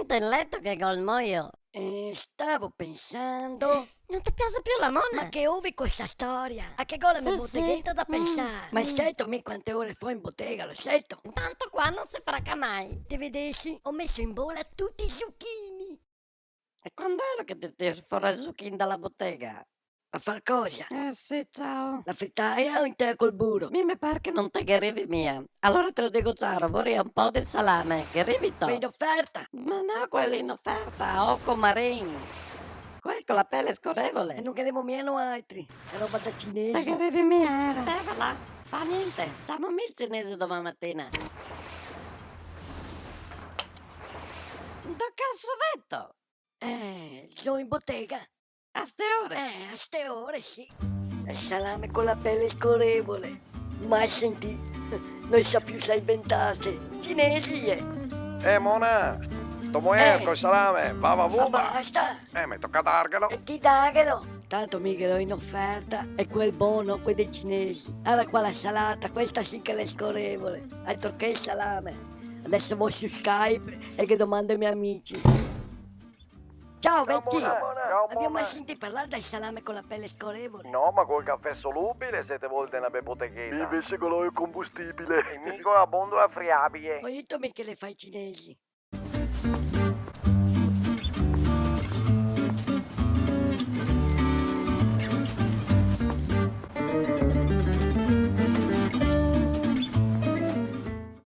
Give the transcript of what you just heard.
punto in letto che col moio. Stavo pensando. Non ti piace più la mona? Ma che ove questa storia? A che gola mi Sì, botteghetta sì. da pensare? Ma sento me quante ore fo in bottega, lo sento. Tanto qua non si fracca mai. Ti vedessi? Ho messo in bolla tutti i zucchini. E quando è che ti tiri fuori il zucchino dalla bottega? A far cosa? Sì, ciao. La frittaia o in te col burro? Mi pare che non te che arrivi mia. Allora te lo dico chiaro, vorrei un po' di salame, che arrivi Ma to. in offerta? Ma no, quello in offerta, Oco Marin. Quel con la pelle E scorrevole. non che le momiano altri. È roba da Te che cinesi. arrivi mia era. Va, fa niente. Facciamo il cinese domani mattina. Da calzovetto. Sono in bottega. A ste ore. A ste ore sì. Il salame con la pelle scorrevole. Mai sentito. Non sa più sa inventarsi. Cinesi, Mona, sto muerto il salame, va Ma vuba. basta. Mi tocca darglielo. E ti daglielo. Tanto mica ero in offerta. E quel buono, quei dei cinesi. Allora qua la salata, questa sì che è scorrevole. Altro che il salame. Adesso vado su Skype e che domando ai miei amici. Ciao vecchi. Ciao, Abbiamo mai Mona. sentito parlare del salame con la pelle scorrevole? No, ma col caffè solubile siete volte nella botteghetta. Invece con l'olio combustibile. E mica la bondola friabile. Ho detto mica le fai cinesi.